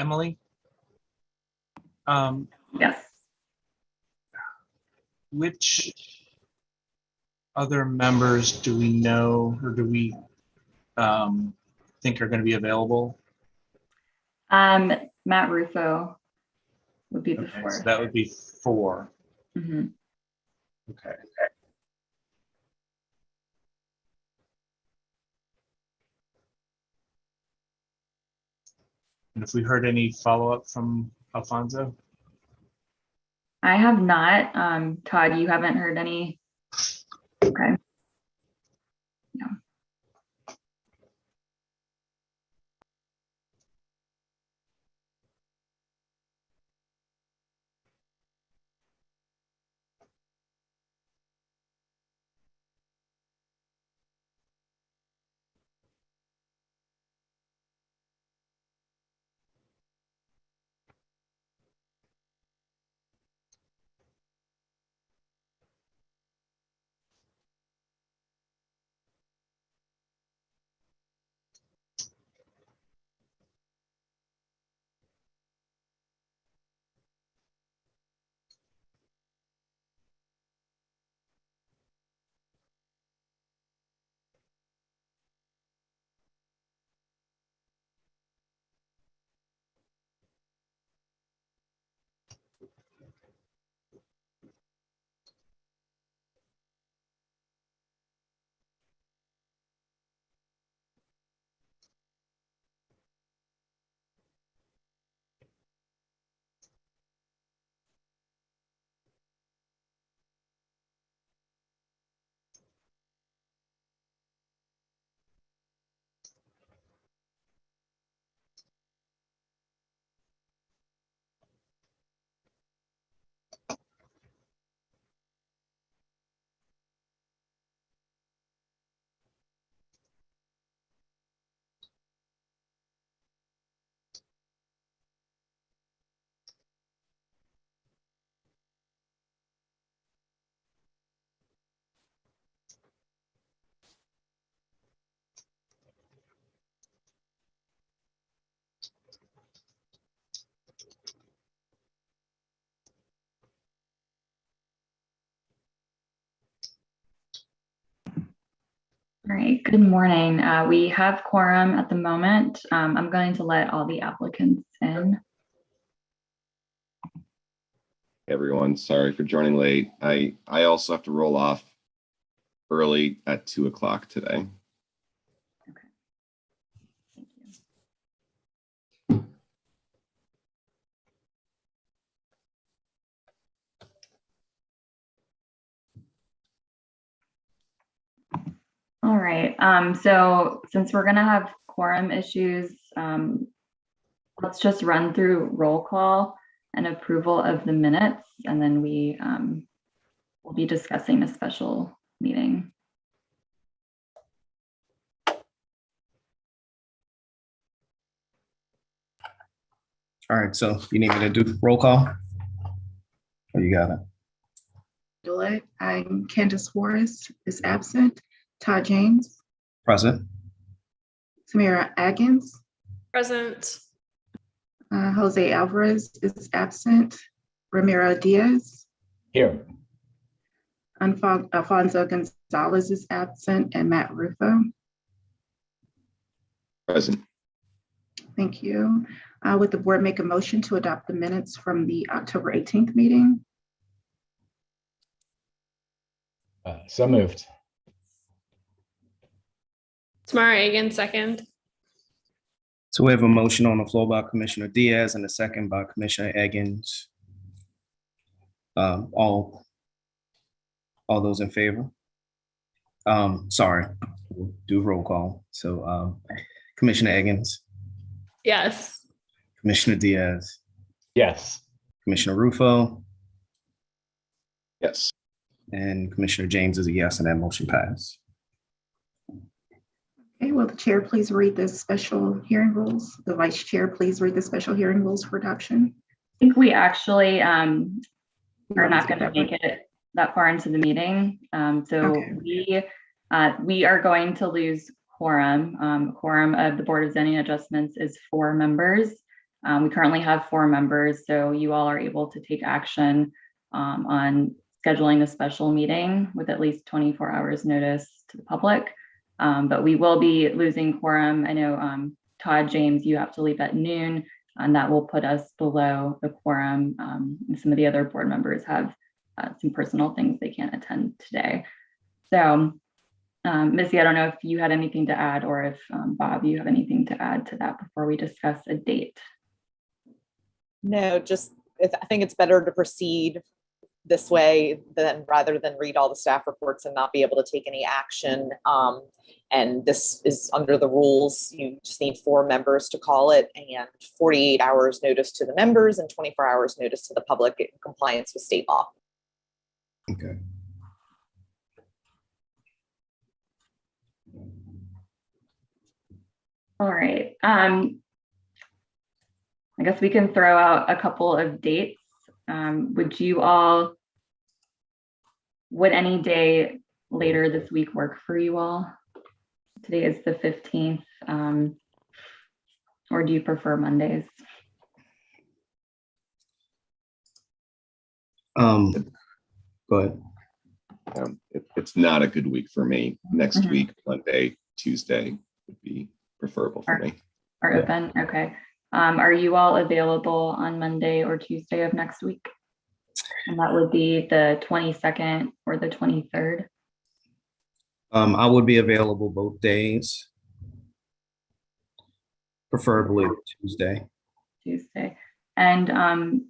Emily, Yes. which other members do we know or do we think are going to be available? Matt Rufo would be the Okay, fourth. so that would be 4. Mhm. Okay. And if we heard any follow-up from Alfonso? I have not. Todd, you haven't heard any? Okay. Yeah. All right, good morning. We have quorum at the moment. I'm going to let all the applicants in. Everyone, sorry for joining late. I also have to roll off early at 2 o'clock today. Okay. Thank you. All right, so since we're gonna have quorum issues, let's just run through roll call and approval of the minutes, and then we will be discussing a special meeting. All right, so you need me to do roll call? Oh, you got it. I'm Candace Forrest is absent. Todd James, Present. Samira Atkins, Present. Jose Alvarez is absent. Ramiro Diaz, Here. Alfonso Gonzalez is absent, and Matt Rufo. Present. Thank you. Would the board make a motion to adopt the minutes from the October 18th meeting? So moved. Tamara Egan, second. So we have a motion on the floor by Commissioner Diaz and a second by Commissioner Eggins. All those in favor? Sorry, we'll do roll call. So Commissioner Eggins, Yes. Commissioner Diaz, Yes. Commissioner Rufo, Yes. and Commissioner James is a yes, and that motion passed. Okay, will the chair please read the special hearing rules? The vice chair, please read the special hearing rules for adoption. I think we actually are not going to make it that far into the meeting. So Okay. we are going to lose quorum. Quorum of the Board of Zoning Adjustments is 4 members. We currently have 4 members, so you all are able to take action on scheduling a special meeting with at least 24 hours notice to the public. But we will be losing quorum. I know Todd, James, you have to leave at noon, and that will put us below the quorum. And some of the other board members have some personal things they can't attend today. So Missy, I don't know if you had anything to add, or if Bob, you have anything to add to that before we discuss a date. No, just, I think it's better to proceed this way than rather than read all the staff reports and not be able to take any action. And this is under the rules. You just need 4 members to call it, and 48 hours notice to the members and 24 hours notice to the public in compliance with state law. Okay. All right. I guess we can throw out a couple of dates. Would any day later this week work for you all? Today is the 15th. Or do you prefer Mondays? Go ahead. It's not a good week for me. Next Mhm. week, Monday, Tuesday would be preferable for me. Are open? Okay. Are you all available on Monday or Tuesday of next week? And that would be the 22nd or the 23rd. I would be available both days. Preferably Tuesday. Tuesday. And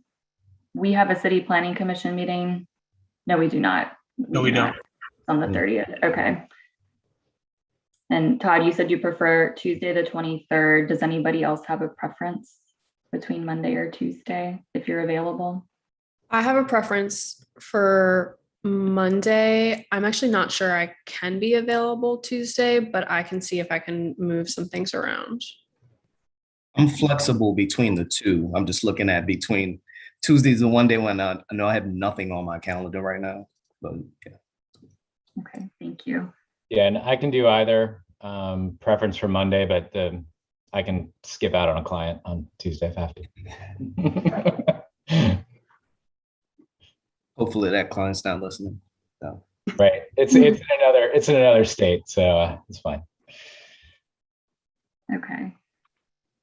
we have a city planning commission meeting. No, we do not. No, we don't. It's on the 30th. Okay. And Todd, you said you prefer Tuesday, the 23rd. Does anybody else have a preference between Monday or Tuesday if you're available? I have a preference for Monday. I'm actually not sure I can be available Tuesday, but I can see if I can move some things around. I'm flexible between the two. I'm just looking at between Tuesdays and one day when I know I have nothing on my calendar right now. But yeah. Okay, thank you. Yeah, and I can do either. Preference for Monday, but I can skip out on a client on Tuesday if I have to. Hopefully that client's not listening. No. Right. It's in another state, so it's fine. Okay.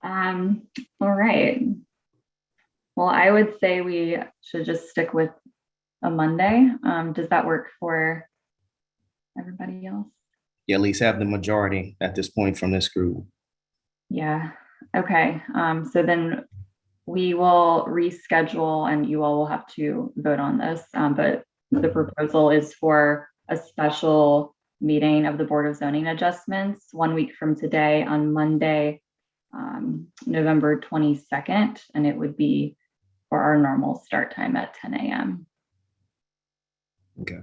All right. Well, I would say we should just stick with a Monday. Does that work for everybody else? You at least have the majority at this point from this group. Yeah. Okay. So then we will reschedule and you all will have to vote on this. But the proposal is for a special meeting of the Board of Zoning Adjustments 1 week from today on Monday, November 22nd, and it would be for our normal start time at 10 a.m. Okay.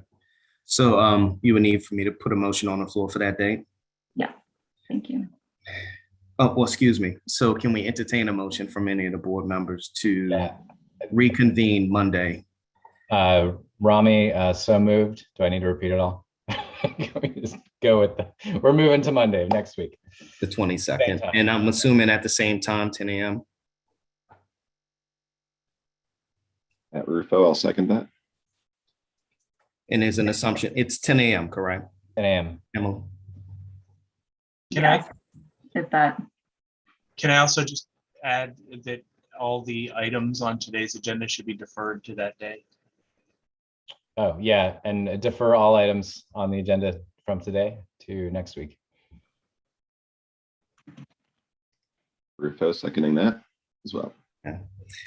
So you would need for me to put a motion on the floor for that date? Yeah, thank you. Oh, well, excuse me. So can we entertain a motion from any of the board members to Yeah. reconvene Monday? Rami, so moved. Do I need to repeat it all? Can we just go with we're moving to Monday next week. The 22nd, Same time. and I'm assuming at the same time, 10 a.m. At Rufo, I'll second that. And there's an assumption, it's 10 a.m., correct? 10 a.m. Emily? Yes. Is that, Can I also just add that all the items on today's agenda should be deferred to that day? Oh, yeah, and defer all items on the agenda from today to next week. Rufo seconding that as well.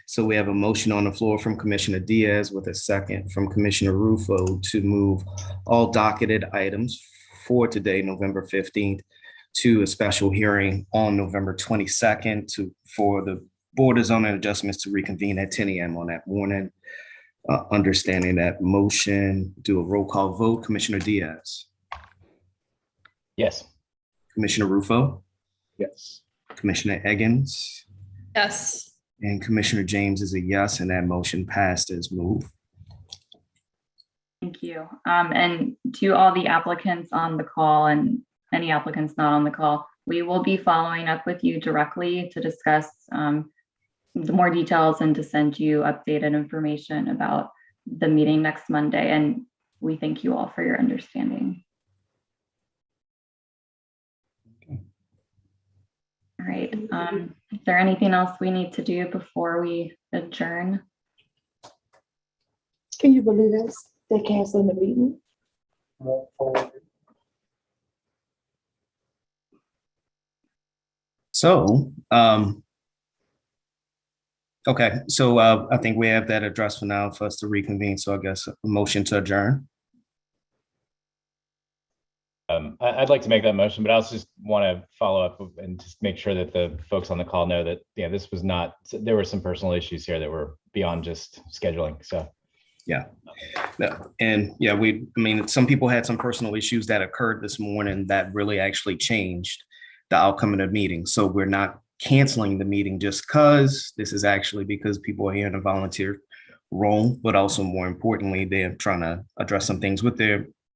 So we have a motion on the floor from Commissioner Diaz with a second from Commissioner Rufo to move all docketed items for today, November 15th, to a special hearing on November 22nd for the Board of Zoning Adjustments to reconvene at 10 a.m. on that morning. Understanding that motion, do a roll call vote. Commissioner Diaz, Yes. Commissioner Rufo, Yes. Commissioner Eggins, Yes. and Commissioner James is a yes, and that motion passed as moved. thank you. And to all the applicants on the call and any applicants not on the call, we will be following up with you directly to discuss the more details and to send you updated information about the meeting next Monday. And we thank you all for your understanding. All right. Is there anything else we need to do before we adjourn? Can you believe this? They canceling the meeting? So, okay, so I think we have that addressed for now for us to reconvene. So I guess a motion to adjourn. I'd like to make that motion, but I also just want to follow up and just make sure that the folks on the call know that, yeah, this was not, there were some personal issues here that were beyond just scheduling, so. Yeah. And yeah, I mean, some people had some personal issues that occurred this morning that really actually changed the outcome of the meeting. So we're not canceling the meeting just because. This is actually because people are here in a volunteer role, but also more importantly, they're trying to address some things with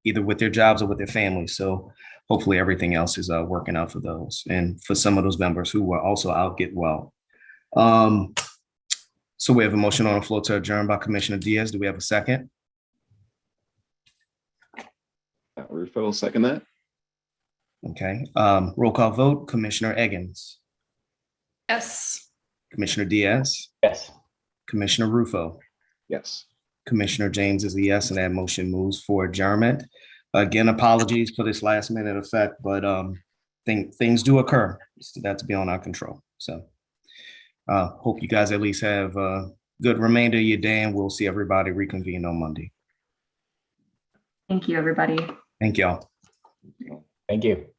either with their jobs or with their families. So hopefully everything else is working out for those. And for some of those members who were also out, get well. So we have a motion on the floor to adjourn by Commissioner Diaz. Do we have a second? Rufo will second that. Okay, roll call vote, Commissioner Eggins, Yes. Commissioner Diaz, Yes. Commissioner Rufo, Yes. Commissioner James is a yes, and that motion moves for adjournment. Again, apologies for this last minute effect, but things do occur. So that's beyond our control. So hope you guys at least have a good remainder of your day, and we'll see everybody reconvene on Monday. Thank you, everybody. Thank y'all. Thank you.